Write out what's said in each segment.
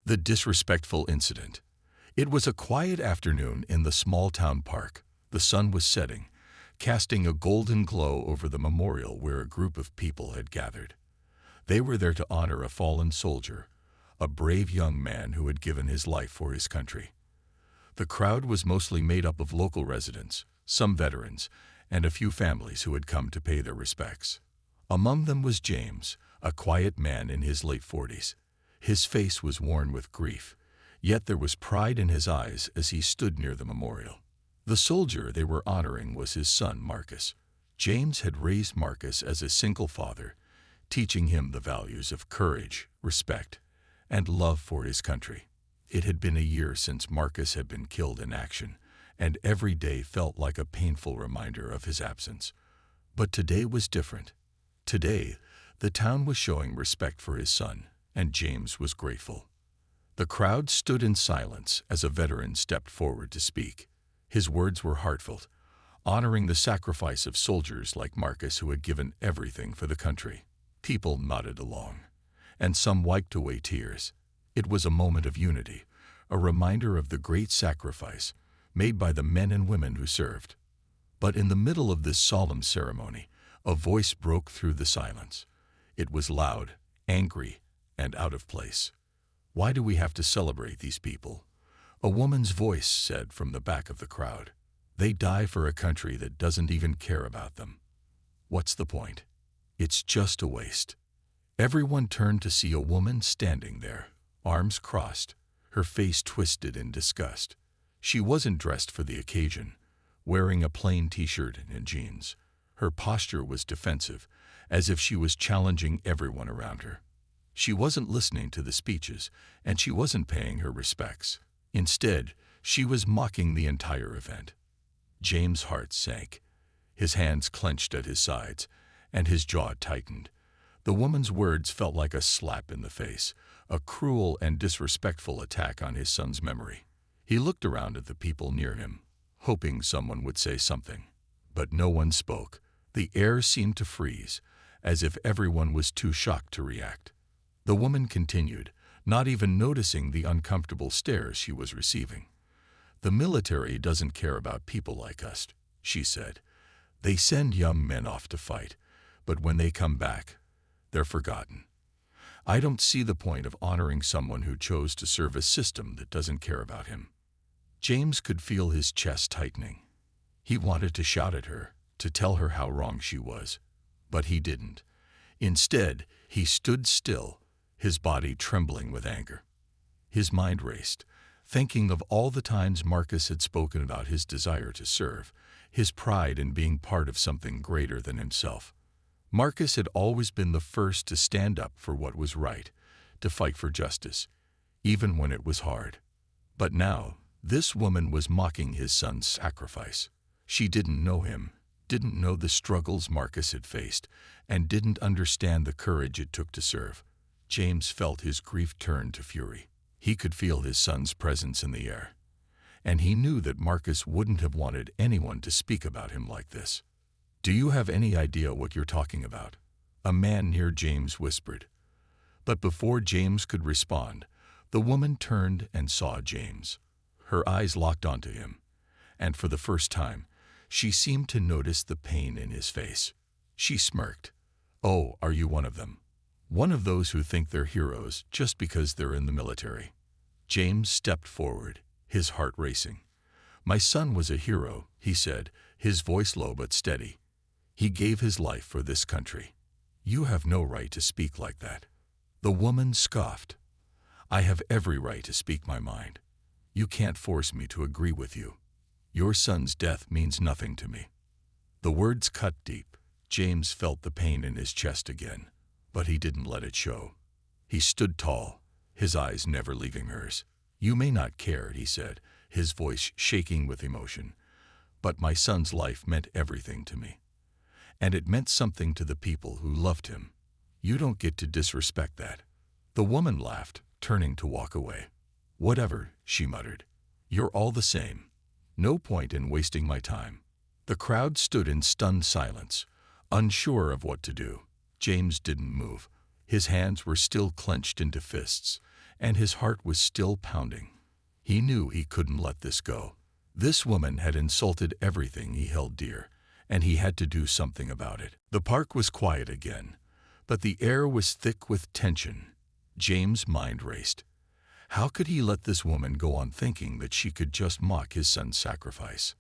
The disrespectful incident. It was a quiet afternoon in the small town park. The sun was setting, casting a golden glow over the memorial where a group of people had gathered. They were there to honor a fallen soldier, a brave young man who had given his life for his country. The crowd was mostly made up of local residents, some veterans, and a few families who had come to pay their respects. Among them was James, a quiet man in his late 40s. His face was worn with grief, yet there was pride in his eyes as he stood near the memorial. The soldier they were honoring was his son, Marcus. James had raised Marcus as a single father, teaching him the values of courage, respect, and love for his country. It had been a year since Marcus had been killed in action, and every day felt like a painful reminder of his absence. But today was different. Today, the town was showing respect for his son, and James was grateful. The crowd stood in silence as a veteran stepped forward to speak. His words were heartfelt, honoring the sacrifice of soldiers like Marcus who had given everything for the country. People nodded along, and some wiped away tears. It was a moment of unity, a reminder of the great sacrifice made by the men and women who served. But in the middle of this solemn ceremony, a voice broke through the silence. It was loud, angry, and out of place. "Why do we have to celebrate these people?" A woman's voice said from the back of the crowd. "They die for a country that doesn't even care about them. What's the point? It's just a waste." Everyone turned to see a woman standing there, arms crossed, her face twisted in disgust. She wasn't dressed for the occasion, wearing a plain t-shirt and jeans. Her posture was defensive, as if she was challenging everyone around her. She wasn't listening to the speeches, and she wasn't paying her respects. Instead, she was mocking the entire event. James' heart sank. His hands clenched at his sides, and his jaw tightened. The woman's words felt like a slap in the face, a cruel and disrespectful attack on his son's memory. He looked around at the people near him, hoping someone would say something. But no one spoke. The air seemed to freeze, as if everyone was too shocked to react. The woman continued, not even noticing the uncomfortable stares she was receiving. "The military doesn't care about people like us," she said. "They send young men off to fight, but when they come back, they're forgotten. I don't see the point of honoring someone who chose to serve a system that doesn't care about him." James could feel his chest tightening. He wanted to shout at her, to tell her how wrong she was, but he didn't. Instead, he stood still, his body trembling with anger. His mind raced, thinking of all the times Marcus had spoken about his desire to serve, his pride in being part of something greater than himself. Marcus had always been the first to stand up for what was right, to fight for justice, even when it was hard. But now, this woman was mocking his son's sacrifice. She didn't know him, didn't know the struggles Marcus had faced, and didn't understand the courage it took to serve. James felt his grief turn to fury. He could feel his son's presence in the air, and he knew that Marcus wouldn't have wanted anyone to speak about him like this. "Do you have any idea what you're talking about?" a man near James whispered. But before James could respond, the woman turned and saw James. Her eyes locked onto him, and for the first time, she seemed to notice the pain in his face. She smirked. "Oh, are you one of them? One of those who think they're heroes just because they're in the military?" James stepped forward, his heart racing. "My son was a hero," he said, his voice low but steady. "He gave his life for this country. You have no right to speak like that." The woman scoffed. "I have every right to speak my mind. You can't force me to agree with you. Your son's death means nothing to me." The words cut deep. James felt the pain in his chest again, but he didn't let it show. He stood tall, his eyes never leaving hers. "You may not care," he said, his voice shaking with emotion, "but my son's life meant everything to me. And it meant something to the people who loved him. You don't get to disrespect that." The woman laughed, turning to walk away. "Whatever," she muttered. "You're all the same. No point in wasting my time." The crowd stood in stunned silence, unsure of what to do. James didn't move. His hands were still clenched into fists, and his heart was still pounding. He knew he couldn't let this go. This woman had insulted everything he held dear, and he had to do something about it. The park was quiet again, but the air was thick with tension. James' mind raced. How could he let this woman go on thinking that she could just mock his son's sacrifice?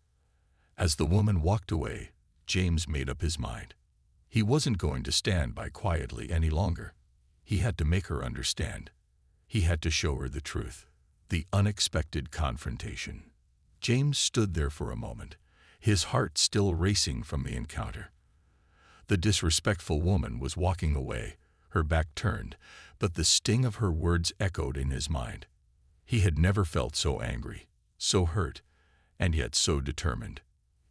As the woman walked away, James made up his mind. He wasn't going to stand by quietly any longer. He had to make her understand. He had to show her the truth, the unexpected confrontation. James stood there for a moment, his heart still racing from the encounter. The disrespectful woman was walking away, her back turned, but the sting of her words echoed in his mind. He had never felt so angry, so hurt, and yet so determined.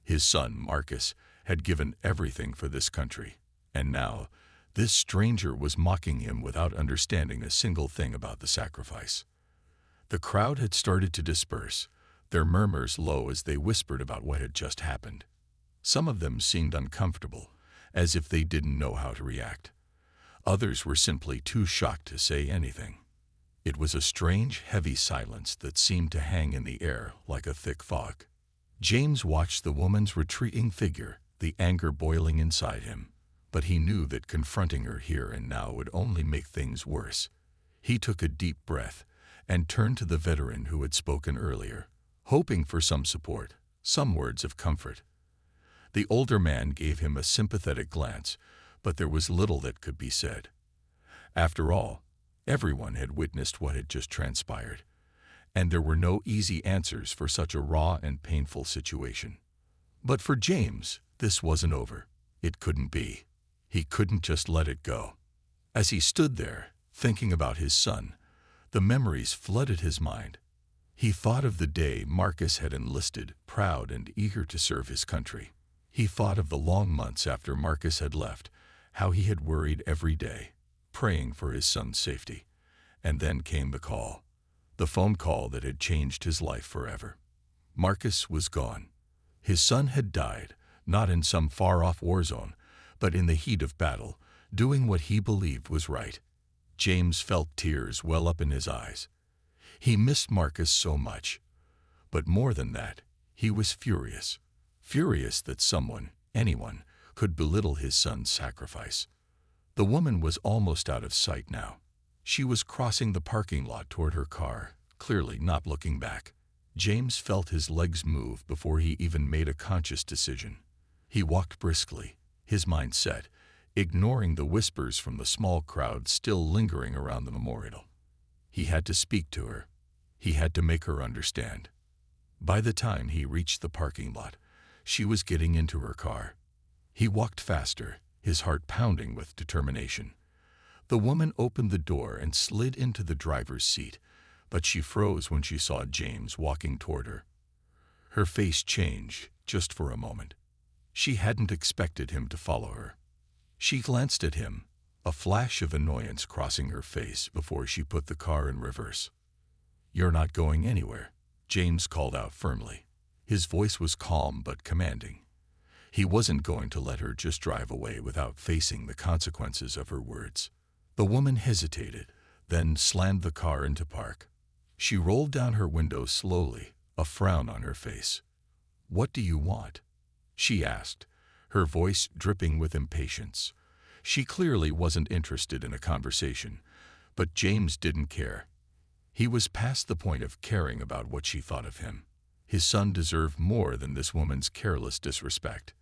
His son, Marcus, had given everything for this country, and now this stranger was mocking him without understanding a single thing about the sacrifice. The crowd had started to disperse, their murmurs low as they whispered about what had just happened. Some of them seemed uncomfortable, as if they didn't know how to react. Others were simply too shocked to say anything. It was a strange, heavy silence that seemed to hang in the air like a thick fog. James watched the woman's retreating figure, the anger boiling inside him, but he knew that confronting her here and now would only make things worse. He took a deep breath and turned to the veteran who had spoken earlier, hoping for some support, some words of comfort. The older man gave him a sympathetic glance, but there was little that could be said. After all, everyone had witnessed what had just transpired, and there were no easy answers for such a raw and painful situation. But for James, this wasn't over. It couldn't be. He couldn't just let it go. As he stood there, thinking about his son, the memories flooded his mind. He thought of the day Marcus had enlisted, proud and eager to serve his country. He thought of the long months after Marcus had left, how he had worried every day, praying for his son's safety. And then came the call, the phone call that had changed his life forever. Marcus was gone. His son had died, not in some far-off war zone, but in the heat of battle, doing what he believed was right. James felt tears well up in his eyes. He missed Marcus so much. But more than that, he was furious. Furious that someone, anyone, could belittle his son's sacrifice. The woman was almost out of sight now. She was crossing the parking lot toward her car, clearly not looking back. James felt his legs move before he even made a conscious decision. He walked briskly, his mind set, ignoring the whispers from the small crowd still lingering around the memorial. He had to speak to her. He had to make her understand. By the time he reached the parking lot, she was getting into her car. He walked faster, his heart pounding with determination. The woman opened the door and slid into the driver's seat, but she froze when she saw James walking toward her. Her face changed just for a moment. She hadn't expected him to follow her. She glanced at him, a flash of annoyance crossing her face before she put the car in reverse. "You're not going anywhere," James called out firmly. His voice was calm but commanding. He wasn't going to let her just drive away without facing the consequences of her words. The woman hesitated, then slammed the car into park. She rolled down her window slowly, a frown on her face. "What do you want?" she asked, her voice dripping with impatience. She clearly wasn't interested in a conversation, but James didn't care. He was past the point of caring about what she thought of him. His son deserved more than this woman's careless disrespect.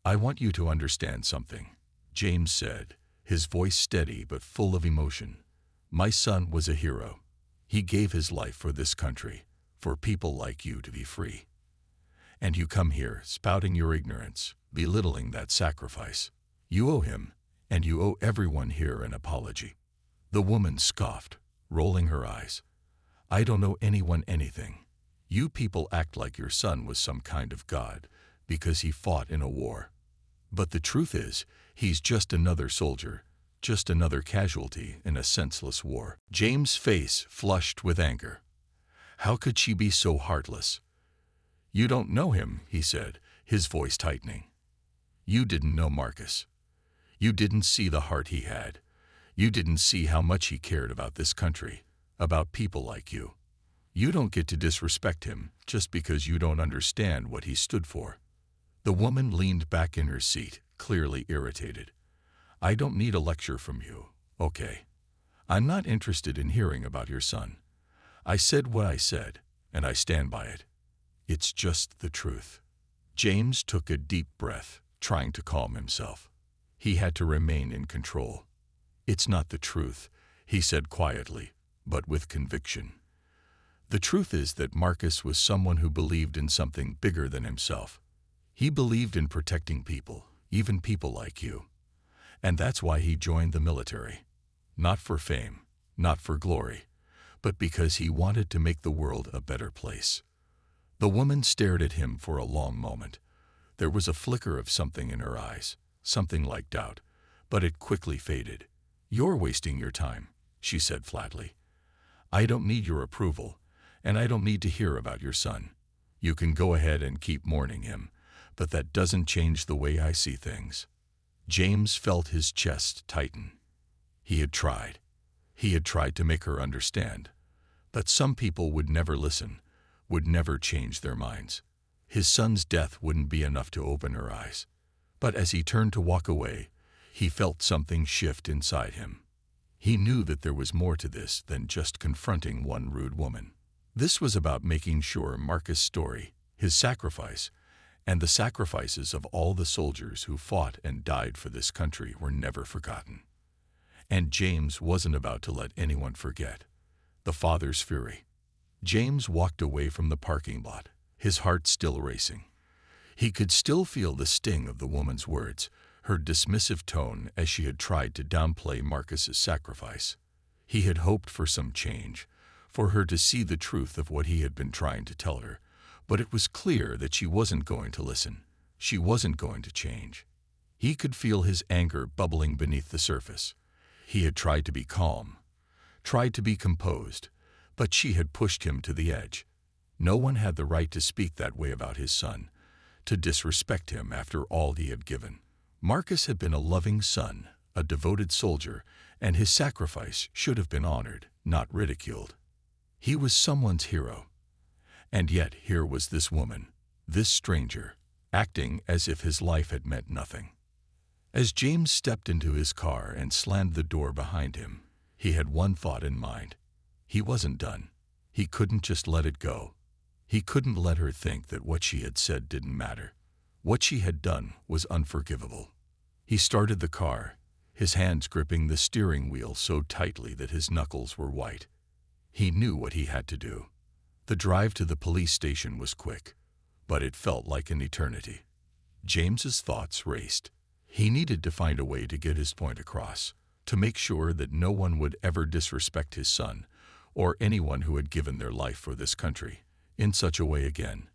"I want you to understand something," James said, his voice steady but full of emotion. "My son was a hero. He gave his life for this country, for people like you to be free. And you come here spouting your ignorance, belittling that sacrifice. You owe him, and you owe everyone here an apology." The woman scoffed, rolling her eyes. "I don't owe anyone anything. You people act like your son was some kind of god because he fought in a war. But the truth is, he's just another soldier, just another casualty in a senseless war." James' face flushed with anger. How could she be so heartless? "You don't know him," he said, his voice tightening. "You didn't know Marcus. You didn't see the heart he had. You didn't see how much he cared about this country. about people like you. You don't get to disrespect him just because you don't understand what he stood for." The woman leaned back in her seat, clearly irritated. "I don't need a lecture from you, okay? I'm not interested in hearing about your son. I said what I said, and I stand by it. It's just the truth." James took a deep breath, trying to calm himself. He had to remain in control. "It's not the truth," he said quietly, but with conviction. "The truth is that Marcus was someone who believed in something bigger than himself. He believed in protecting people, even people like you. And that's why he joined the military. Not for fame, not for glory, but because he wanted to make the world a better place." The woman stared at him for a long moment. There was a flicker of something in her eyes, something like doubt, but it quickly faded. "You're wasting your time," she said flatly. "I don't need your approval, and I don't need to hear about your son. You can go ahead and keep mourning him, but that doesn't change the way I see things." James felt his chest tighten. He had tried. He had tried to make her understand. But some people would never listen, would never change their minds. His son's death wouldn't be enough to open her eyes. But as he turned to walk away, he felt something shift inside him. He knew that there was more to this than just confronting one rude woman. This was about making sure Marcus' story, his sacrifice, and the sacrifices of all the soldiers who fought and died for this country were never forgotten. And James wasn't about to let anyone forget the father's fury. James walked away from the parking lot, his heart still racing. He could still feel the sting of the woman's words, her dismissive tone as she had tried to downplay Marcus's sacrifice. He had hoped for some change, for her to see the truth of what he had been trying to tell her, but it was clear that she wasn't going to listen. She wasn't going to change. He could feel his anger bubbling beneath the surface. He had tried to be calm, tried to be composed, but she had pushed him to the edge. No one had the right to speak that way about his son, to disrespect him after all he had given. Marcus had been a loving son, a devoted soldier, and his sacrifice should have been honored, not ridiculed. He was someone's hero. And yet here was this woman, this stranger, acting as if his life had meant nothing. As James stepped into his car and slammed the door behind him, he had one thought in mind. He wasn't done. He couldn't just let it go. He couldn't let her think that what she had said didn't matter. What she had done was unforgivable. He started the car, his hands gripping the steering wheel so tightly that his knuckles were white. He knew what he had to do. The drive to the police station was quick, but it felt like an eternity. James's thoughts raced. He needed to find a way to get his point across, to make sure that no one would ever disrespect his son, or anyone who had given their life for this country, in such a way again.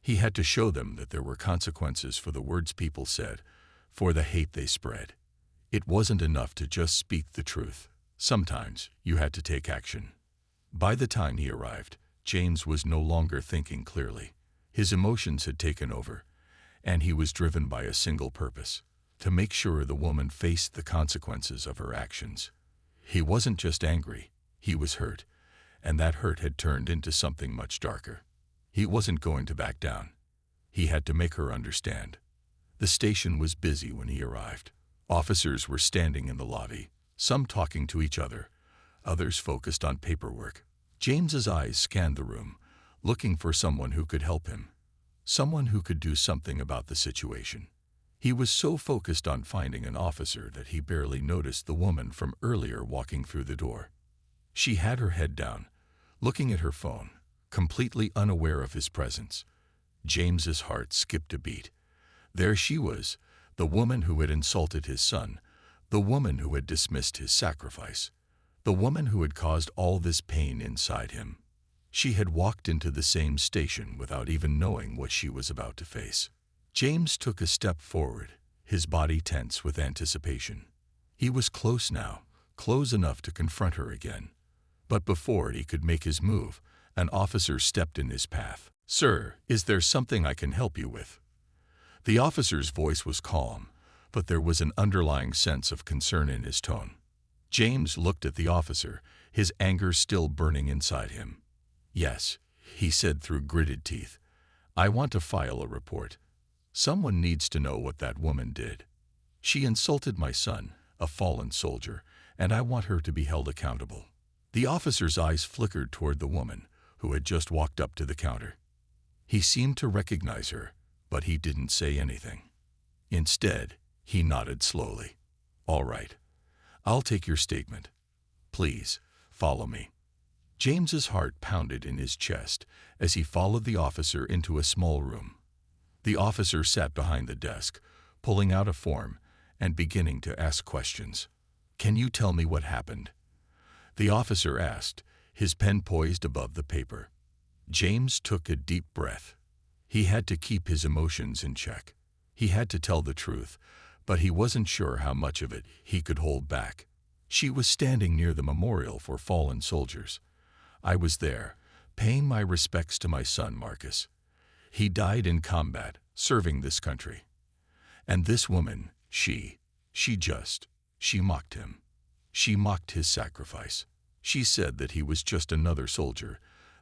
He had to show them that there were consequences for the words people said, for the hate they spread. It wasn't enough to just speak the truth. Sometimes you had to take action. By the time he arrived, James was no longer thinking clearly. His emotions had taken over, and he was driven by a single purpose: to make sure the woman faced the consequences of her actions. He wasn't just angry, he was hurt, and that hurt had turned into something much darker. He wasn't going to back down. He had to make her understand. The station was busy when he arrived. Officers were standing in the lobby, some talking to each other, others focused on paperwork. James's eyes scanned the room, looking for someone who could help him, someone who could do something about the situation. He was so focused on finding an officer that he barely noticed the woman from earlier walking through the door. She had her head down, looking at her phone, completely unaware of his presence. James's heart skipped a beat. There she was, the woman who had insulted his son, the woman who had dismissed his sacrifice, the woman who had caused all this pain inside him. She had walked into the same station without even knowing what she was about to face. James took a step forward, his body tense with anticipation. He was close now, close enough to confront her again. But before he could make his move, an officer stepped in his path. "Sir, is there something I can help you with?" The officer's voice was calm, but there was an underlying sense of concern in his tone. James looked at the officer, his anger still burning inside him. "Yes," he said through gritted teeth. "I want to file a report. Someone needs to know what that woman did. She insulted my son, a fallen soldier, and I want her to be held accountable." The officer's eyes flickered toward the woman, who had just walked up to the counter. He seemed to recognize her, but he didn't say anything. Instead, he nodded slowly. "All right. I'll take your statement. Please, follow me." James's heart pounded in his chest as he followed the officer into a small room. The officer sat behind the desk, pulling out a form and beginning to ask questions. "Can you tell me what happened?" the officer asked, his pen poised above the paper. James took a deep breath. He had to keep his emotions in check. He had to tell the truth, but he wasn't sure how much of it he could hold back. "She was standing near the memorial for fallen soldiers. I was there, paying my respects to my son, Marcus. He died in combat, serving this country. And this woman, she mocked him. She mocked his sacrifice. She said that he was just another soldier,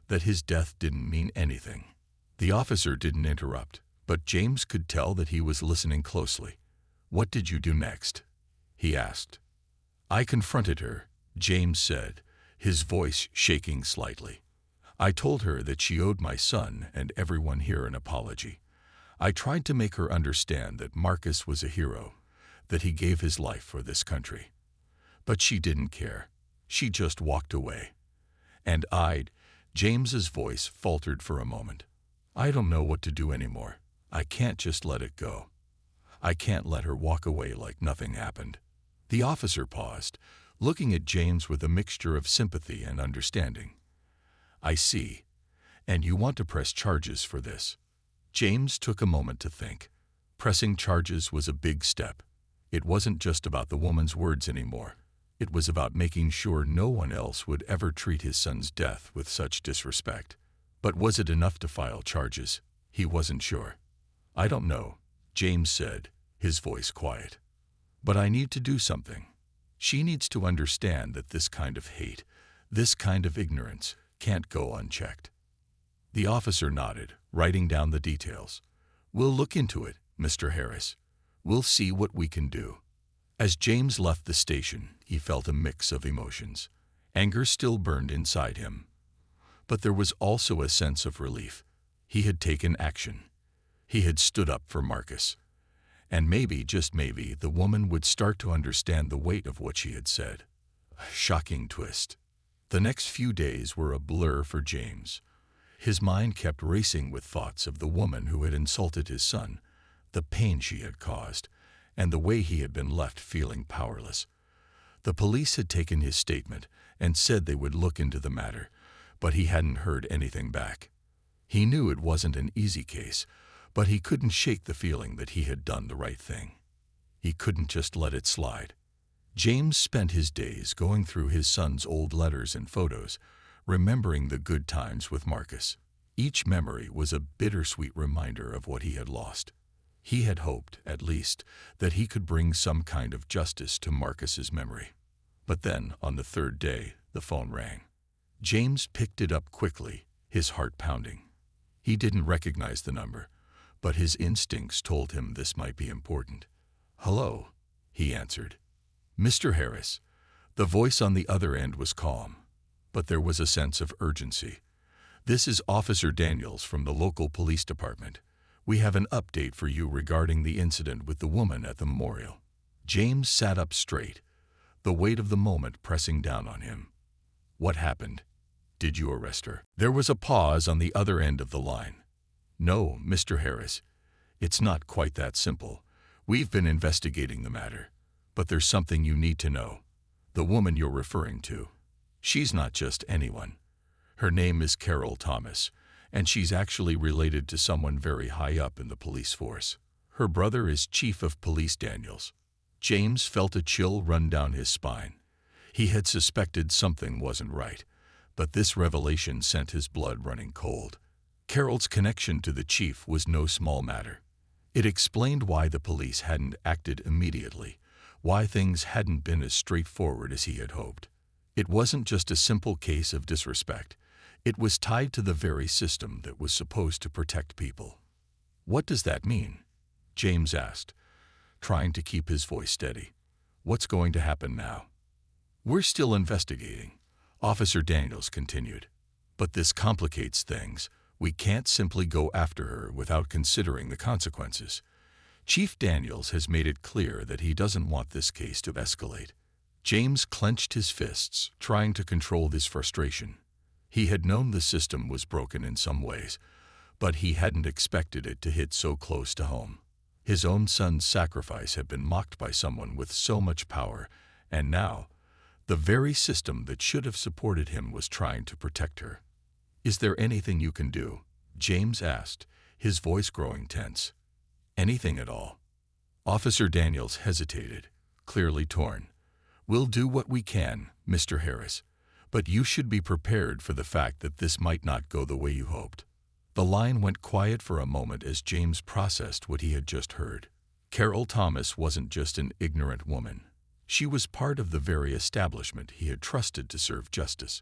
that his death didn't mean anything." The officer didn't interrupt, but James could tell that he was listening closely. "What did you do next?" he asked. "I confronted her," James said, his voice shaking slightly. "I told her that she owed my son and everyone here an apology. I tried to make her understand that Marcus was a hero, that he gave his life for this country. But she didn't care. She just walked away. And James's voice faltered for a moment. "I don't know what to do anymore. I can't just let it go. I can't let her walk away like nothing happened." The officer paused, looking at James with a mixture of sympathy and understanding. "I see. And you want to press charges for this?" James took a moment to think. Pressing charges was a big step. It wasn't just about the woman's words anymore. It was about making sure no one else would ever treat his son's death with such disrespect. But was it enough to file charges? He wasn't sure. "I don't know," James said, his voice quiet. "But I need to do something. She needs to understand that this kind of hate, this kind of ignorance, can't go unchecked." The officer nodded, writing down the details. "We'll look into it, Mr. Harris. We'll see what we can do." As James left the station, he felt a mix of emotions. Anger still burned inside him. But there was also a sense of relief. He had taken action. He had stood up for Marcus. And maybe, just maybe, the woman would start to understand the weight of what she had said. A shocking twist. The next few days were a blur for James. His mind kept racing with thoughts of the woman who had insulted his son, the pain she had caused, and the way he had been left feeling powerless. The police had taken his statement and said they would look into the matter, but he hadn't heard anything back. He knew it wasn't an easy case, but he couldn't shake the feeling that he had done the right thing. He couldn't just let it slide. James spent his days going through his son's old letters and photos, remembering the good times with Marcus. Each memory was a bittersweet reminder of what he had lost. He had hoped, at least, that he could bring some kind of justice to Marcus's memory. But then, on the third day, the phone rang. James picked it up quickly, his heart pounding. He didn't recognize the number, but his instincts told him this might be important. "Hello," he answered. "Mr. Harris." The voice on the other end was calm, but there was a sense of urgency. "This is Officer Daniels from the local police department. We have an update for you regarding the incident with the woman at the memorial." James sat up straight, the weight of the moment pressing down on him. "What happened? Did you arrest her?" There was a pause on the other end of the line. "No, Mr. Harris. It's not quite that simple. We've been investigating the matter. But there's something you need to know. The woman you're referring to, she's not just anyone. Her name is Carol Thomas, and she's actually related to someone very high up in the police force. Her brother is Chief of Police Daniels." James felt a chill run down his spine. He had suspected something wasn't right, but this revelation sent his blood running cold. Carol's connection to the chief was no small matter. It explained why the police hadn't acted immediately, why things hadn't been as straightforward as he had hoped. It wasn't just a simple case of disrespect. It was tied to the very system that was supposed to protect people. "What does that mean?" James asked, trying to keep his voice steady. "What's going to happen now?" "We're still investigating," Officer Daniels continued. "But this complicates things. We can't simply go after her without considering the consequences. Chief Daniels has made it clear that he doesn't want this case to escalate." James clenched his fists, trying to control his frustration. He had known the system was broken in some ways, but he hadn't expected it to hit so close to home. His own son's sacrifice had been mocked by someone with so much power, and now, the very system that should have supported him was trying to protect her. "Is there anything you can do?" James asked, his voice growing tense. "Anything at all?" Officer Daniels hesitated, clearly torn. "We'll do what we can, Mr. Harris, but you should be prepared for the fact that this might not go the way you hoped." The line went quiet for a moment as James processed what he had just heard. Carol Thomas wasn't just an ignorant woman. She was part of the very establishment he had trusted to serve justice.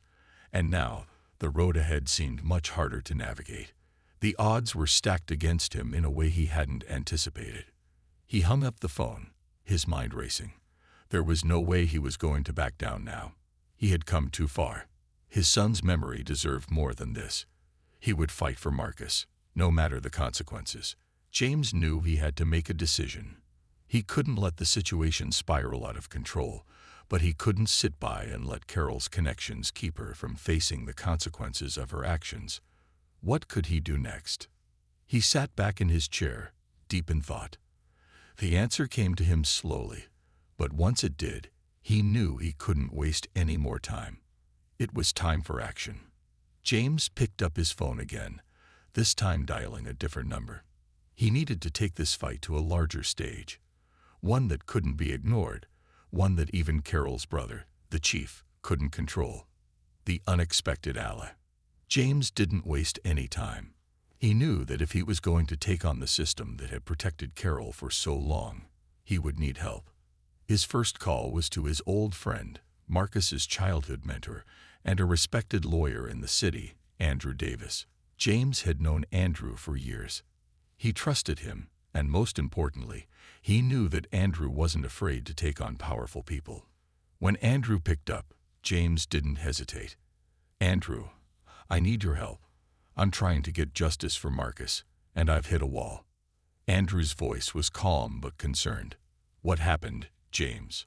And now, the road ahead seemed much harder to navigate. The odds were stacked against him in a way he hadn't anticipated. He hung up the phone, his mind racing. There was no way he was going to back down now. He had come too far. His son's memory deserved more than this. He would fight for Marcus, no matter the consequences. James knew he had to make a decision. He couldn't let the situation spiral out of control, but he couldn't sit by and let Carol's connections keep her from facing the consequences of her actions. What could he do next? He sat back in his chair, deep in thought. The answer came to him slowly, but once it did, he knew he couldn't waste any more time. It was time for action. James picked up his phone again, this time dialing a different number. He needed to take this fight to a larger stage, one that couldn't be ignored, one that even Carol's brother, the chief, couldn't control. The unexpected ally. James didn't waste any time. He knew that if he was going to take on the system that had protected Carol for so long, he would need help. His first call was to his old friend, Marcus's childhood mentor, and a respected lawyer in the city, Andrew Davis. James had known Andrew for years. He trusted him, and most importantly, he knew that Andrew wasn't afraid to take on powerful people. When Andrew picked up, James didn't hesitate. "Andrew, I need your help. I'm trying to get justice for Marcus, and I've hit a wall." Andrew's voice was calm but concerned. "What happened, James?"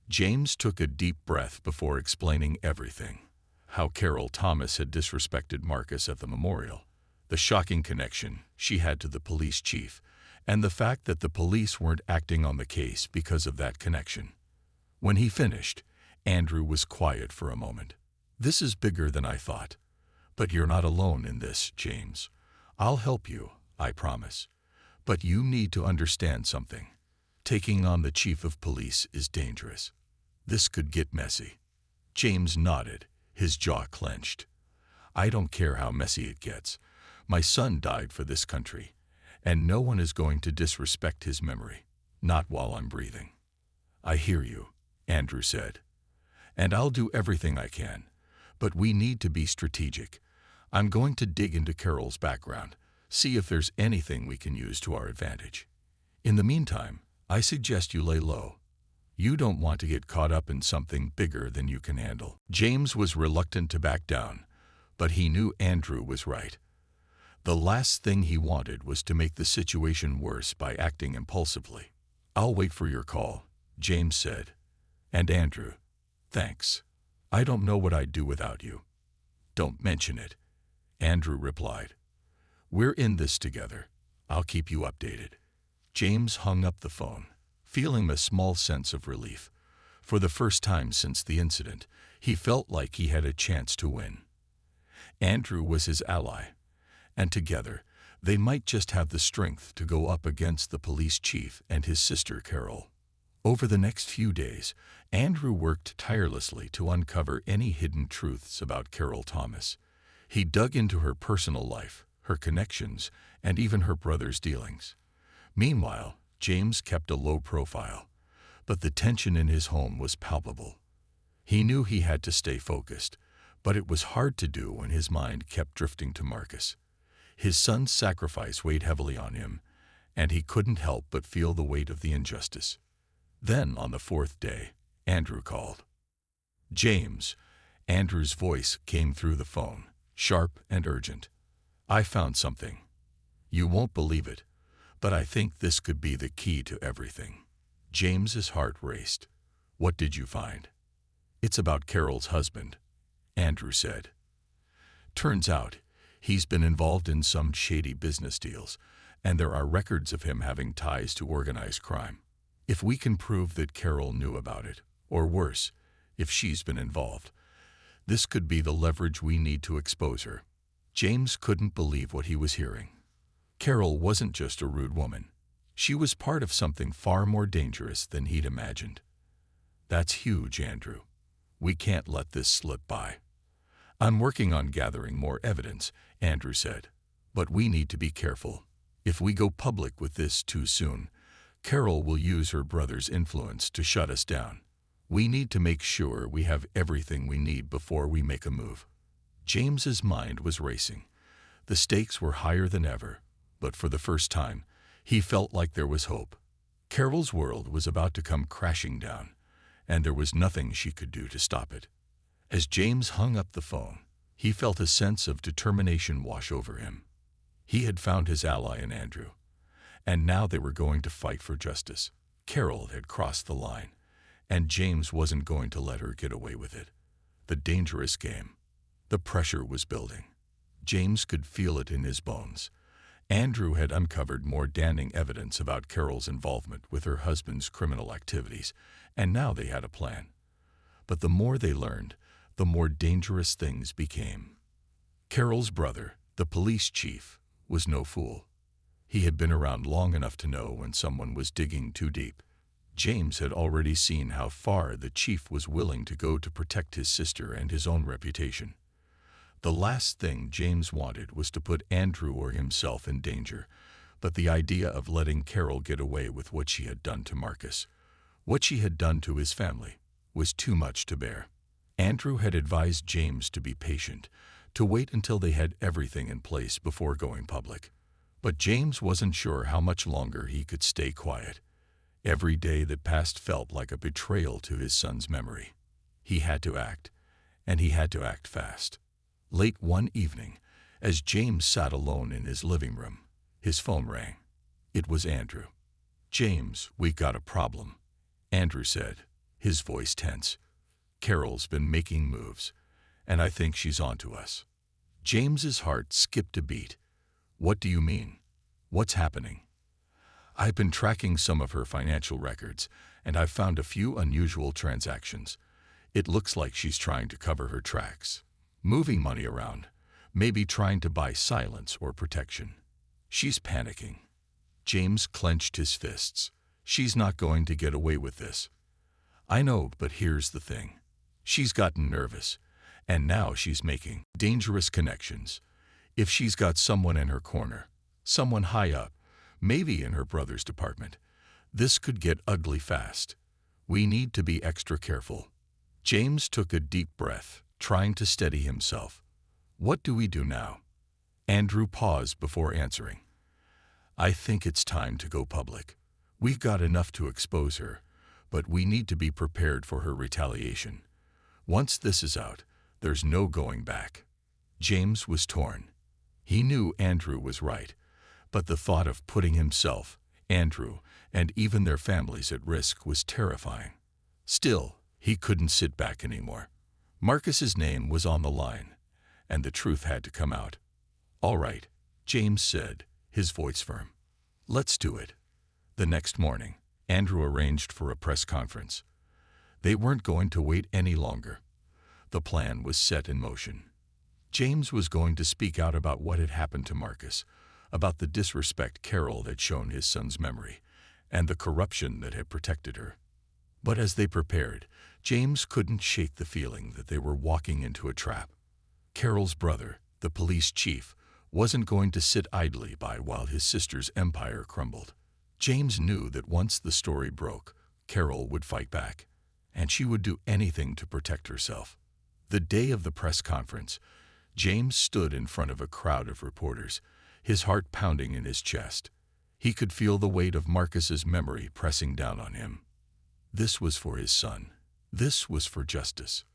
James took a deep breath before explaining everything. How Carol Thomas had disrespected Marcus at the memorial, the shocking connection she had to the police chief, and the fact that the police weren't acting on the case because of that connection. When he finished, Andrew was quiet for a moment. "This is bigger than I thought. But you're not alone in this, James. I'll help you, I promise. But you need to understand something. Taking on the chief of police is dangerous. This could get messy." James nodded, his jaw clenched. "I don't care how messy it gets. My son died for this country, and no one is going to disrespect his memory, not while I'm breathing." "I hear you," Andrew said. "And I'll do everything I can. But we need to be strategic. I'm going to dig into Carol's background, see if there's anything we can use to our advantage. In the meantime, I suggest you lay low. You don't want to get caught up in something bigger than you can handle." James was reluctant to back down, but he knew Andrew was right. The last thing he wanted was to make the situation worse by acting impulsively. "I'll wait for your call," James said. "And Andrew, thanks. I don't know what I'd do without you." "Don't mention it," Andrew replied. "We're in this together. I'll keep you updated." James hung up the phone, feeling a small sense of relief. For the first time since the incident, he felt like he had a chance to win. Andrew was his ally, and together, they might just have the strength to go up against the police chief and his sister Carol. Over the next few days, Andrew worked tirelessly to uncover any hidden truths about Carol Thomas. He dug into her personal life, her connections, and even her brother's dealings. Meanwhile, James kept a low profile, but the tension in his home was palpable. He knew he had to stay focused, but it was hard to do when his mind kept drifting to Marcus. His son's sacrifice weighed heavily on him, and he couldn't help but feel the weight of the injustice. Then, on the fourth day, Andrew called. "James," Andrew's voice came through the phone, sharp and urgent. "I found something. You won't believe it, but I think this could be the key to everything." James's heart raced. "What did you find?" "It's about Carol's husband," Andrew said. "Turns out, he's been involved in some shady business deals, and there are records of him having ties to organized crime. If we can prove that Carol knew about it, or worse, if she's been involved, this could be the leverage we need to expose her." James couldn't believe what he was hearing. Carol wasn't just a rude woman. She was part of something far more dangerous than he'd imagined. "That's huge, Andrew. We can't let this slip by." "I'm working on gathering more evidence," Andrew said. "But we need to be careful. If we go public with this too soon, Carol will use her brother's influence to shut us down. We need to make sure we have everything we need before we make a move." James's mind was racing. The stakes were higher than ever, but for the first time, he felt like there was hope. Carol's world was about to come crashing down, and there was nothing she could do to stop it. As James hung up the phone, he felt a sense of determination wash over him. He had found his ally in Andrew, and now they were going to fight for justice. Carol had crossed the line, and James wasn't going to let her get away with it. The dangerous game. The pressure was building. James could feel it in his bones. Andrew had uncovered more damning evidence about Carol's involvement with her husband's criminal activities, and now they had a plan. But the more they learned, the more dangerous things became. Carol's brother, the police chief, was no fool. He had been around long enough to know when someone was digging too deep. James had already seen how far the chief was willing to go to protect his sister and his own reputation. The last thing James wanted was to put Andrew or himself in danger, but the idea of letting Carol get away with what she had done to Marcus, what she had done to his family, was too much to bear. Andrew had advised James to be patient, to wait until they had everything in place before going public. But James wasn't sure how much longer he could stay quiet. Every day that passed felt like a betrayal to his son's memory. He had to act, and he had to act fast. Late one evening, as James sat alone in his living room, his phone rang. It was Andrew. "James, we got a problem," Andrew said, his voice tense. "Carol's been making moves, and I think she's onto us." James's heart skipped a beat. "What do you mean? What's happening?" "I've been tracking some of her financial records, and I've found a few unusual transactions. It looks like she's trying to cover her tracks, moving money around, maybe trying to buy silence or protection. She's panicking." James clenched his fists. "She's not going to get away with this." "I know, but here's the thing. She's gotten nervous, and now she's making dangerous connections. If she's got someone in her corner, someone high up, maybe in her brother's department, this could get ugly fast. We need to be extra careful." James took a deep breath, trying to steady himself. "What do we do now?" Andrew paused before answering. "I think it's time to go public. We've got enough to expose her, but we need to be prepared for her retaliation. Once this is out, there's no going back." James was torn. He knew Andrew was right, but the thought of putting himself, Andrew, and even their families at risk was terrifying. Still, he couldn't sit back anymore. Marcus's name was on the line, and the truth had to come out. "All right," James said, his voice firm. "Let's do it." The next morning, Andrew arranged for a press conference. They weren't going to wait any longer. The plan was set in motion. James was going to speak out about what had happened to Marcus, about the disrespect Carol had shown his son's memory, and the corruption that had protected her. But as they prepared, James couldn't shake the feeling that they were walking into a trap. Carol's brother, the police chief, wasn't going to sit idly by while his sister's empire crumbled. James knew that once the story broke, Carol would fight back. and she would do anything to protect herself. The day of the press conference, James stood in front of a crowd of reporters, his heart pounding in his chest. He could feel the weight of Marcus's memory pressing down on him. This was for his son. This was for justice.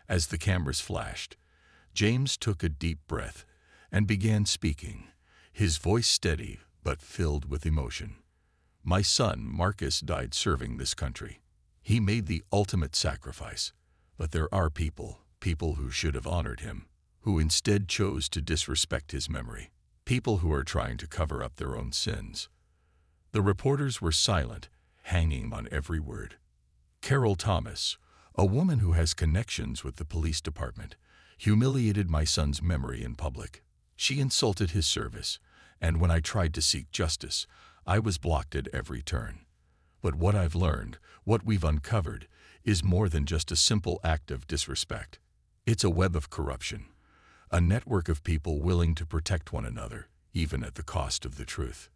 As the cameras flashed, James took a deep breath and began speaking, his voice steady but filled with emotion. My son, Marcus, died serving this country. He made the ultimate sacrifice. But there are people who should have honored him, who instead chose to disrespect his memory. People who are trying to cover up their own sins. The reporters were silent, hanging on every word. Carol Thomas, a woman who has connections with the police department, humiliated my son's memory in public. She insulted his service, and when I tried to seek justice, I was blocked at every turn. But what I've learned, what we've uncovered, is more than just a simple act of disrespect. It's a web of corruption, a network of people willing to protect one another, even at the cost of the truth.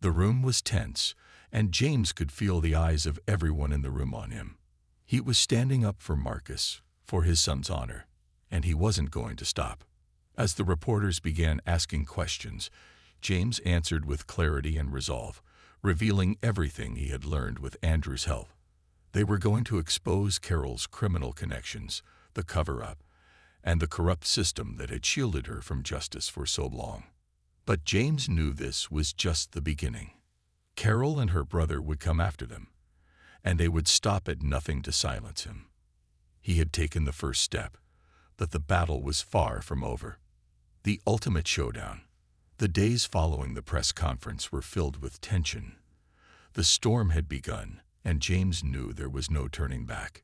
The room was tense, and James could feel the eyes of everyone in the room on him. He was standing up for Marcus, for his son's honor, and he wasn't going to stop. As the reporters began asking questions, James answered with clarity and resolve, revealing everything he had learned with Andrew's help. They were going to expose Carol's criminal connections, the cover-up, and the corrupt system that had shielded her from justice for so long. But James knew this was just the beginning. Carol and her brother would come after them, and they would stop at nothing to silence him. He had taken the first step, but the battle was far from over. The ultimate showdown. The days following the press conference were filled with tension. The storm had begun, and James knew there was no turning back.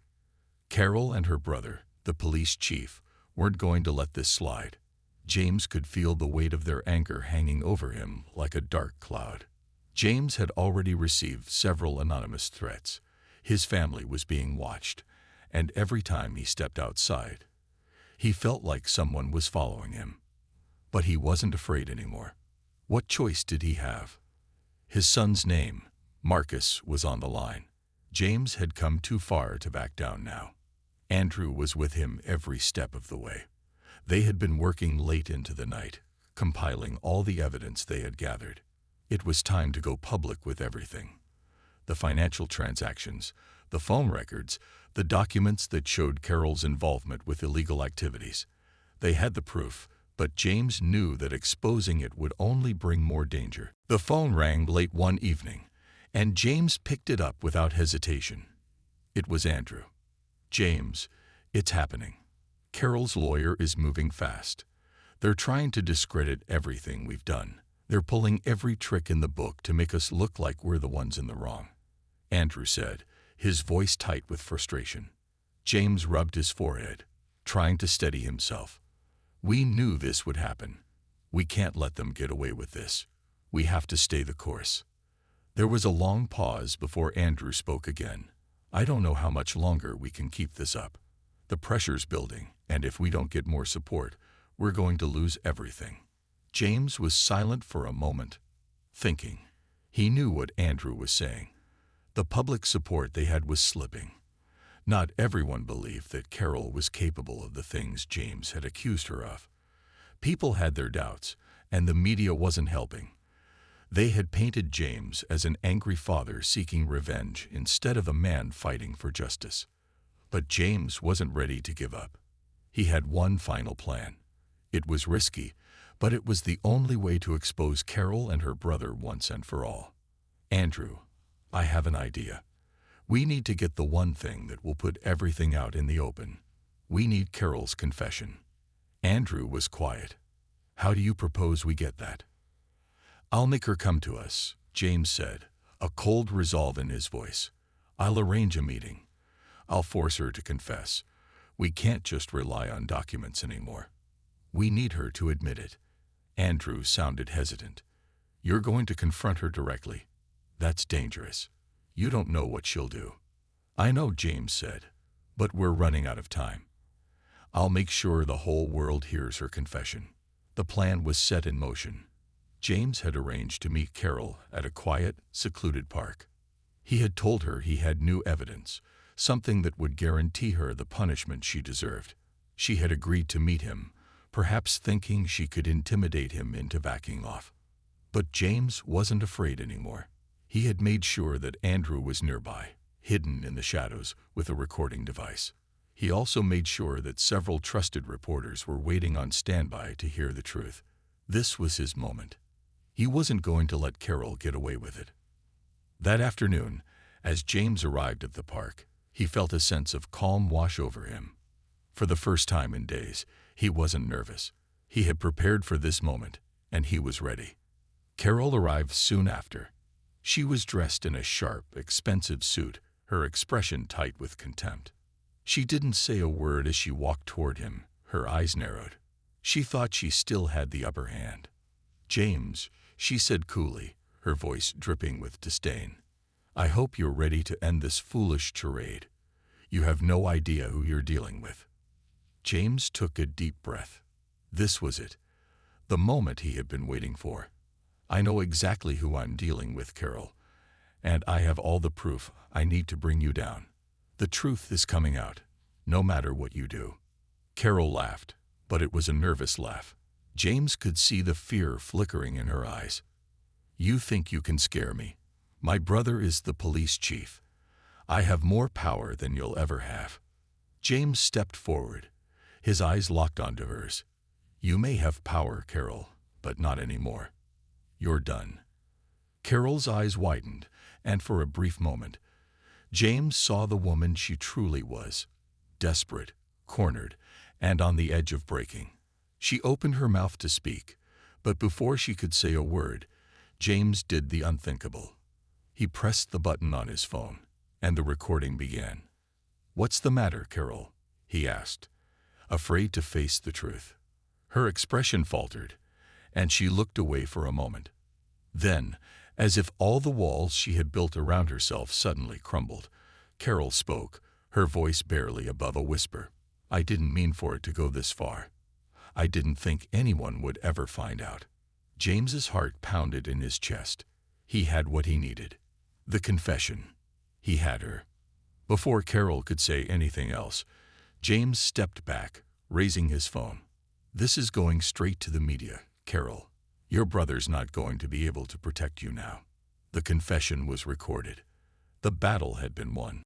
Carol and her brother, the police chief, weren't going to let this slide. James could feel the weight of their anger hanging over him like a dark cloud. James had already received several anonymous threats. His family was being watched, and every time he stepped outside, he felt like someone was following him. But he wasn't afraid anymore. What choice did he have? His son's name, Marcus, was on the line. James had come too far to back down now. Andrew was with him every step of the way. They had been working late into the night, compiling all the evidence they had gathered. It was time to go public with everything. The financial transactions, the phone records, the documents that showed Carol's involvement with illegal activities. They had the proof, but James knew that exposing it would only bring more danger. The phone rang late one evening, and James picked it up without hesitation. It was Andrew. James, it's happening. Carol's lawyer is moving fast. They're trying to discredit everything we've done. They're pulling every trick in the book to make us look like we're the ones in the wrong. Andrew said, his voice tight with frustration. James rubbed his forehead, trying to steady himself. We knew this would happen. We can't let them get away with this. We have to stay the course. There was a long pause before Andrew spoke again. I don't know how much longer we can keep this up. The pressure's building, and if we don't get more support, we're going to lose everything. James was silent for a moment, thinking. He knew what Andrew was saying. The public support they had was slipping. Not everyone believed that Carol was capable of the things James had accused her of. People had their doubts, and the media wasn't helping. They had painted James as an angry father seeking revenge instead of a man fighting for justice. But James wasn't ready to give up. He had one final plan. It was risky, but it was the only way to expose Carol and her brother once and for all. Andrew, I have an idea. We need to get the one thing that will put everything out in the open. We need Carol's confession. Andrew was quiet. How do you propose we get that? I'll make her come to us, James said, a cold resolve in his voice. I'll arrange a meeting. I'll force her to confess. We can't just rely on documents anymore. We need her to admit it. Andrew sounded hesitant. You're going to confront her directly. That's dangerous. You don't know what she'll do. I know, James said, but we're running out of time. I'll make sure the whole world hears her confession. The plan was set in motion. James had arranged to meet Carol at a quiet, secluded park. He had told her he had new evidence, something that would guarantee her the punishment she deserved. She had agreed to meet him, perhaps thinking she could intimidate him into backing off. But James wasn't afraid anymore. He had made sure that Andrew was nearby, hidden in the shadows with a recording device. He also made sure that several trusted reporters were waiting on standby to hear the truth. This was his moment. He wasn't going to let Carol get away with it. That afternoon, as James arrived at the park, he felt a sense of calm wash over him. For the first time in days, he wasn't nervous. He had prepared for this moment, and he was ready. Carol arrived soon after. She was dressed in a sharp, expensive suit, her expression tight with contempt. She didn't say a word as she walked toward him, her eyes narrowed. She thought she still had the upper hand. "James," she said coolly, her voice dripping with disdain, "I hope you're ready to end this foolish charade. You have no idea who you're dealing with." James took a deep breath. This was it, the moment he had been waiting for. "I know exactly who I'm dealing with, Carol, and I have all the proof I need to bring you down. The truth is coming out, no matter what you do." Carol laughed, but it was a nervous laugh. James could see the fear flickering in her eyes. "You think you can scare me? My brother is the police chief. I have more power than you'll ever have." James stepped forward, his eyes locked onto hers. "You may have power, Carol, but not anymore. You're done." Carol's eyes widened, and for a brief moment, James saw the woman she truly was, desperate, cornered, and on the edge of breaking. She opened her mouth to speak, but before she could say a word, James did the unthinkable. He pressed the button on his phone, and the recording began. "What's the matter, Carol?" he asked, afraid to face the truth. Her expression faltered, and she looked away for a moment. Then, as if all the walls she had built around herself suddenly crumbled, Carol spoke, her voice barely above a whisper. "I didn't mean for it to go this far. I didn't think anyone would ever find out." James's heart pounded in his chest. He had what he needed. The confession. He had her. Before Carol could say anything else, James stepped back, raising his phone. "This is going straight to the media, Carol. Your brother's not going to be able to protect you now." The confession was recorded. The battle had been won.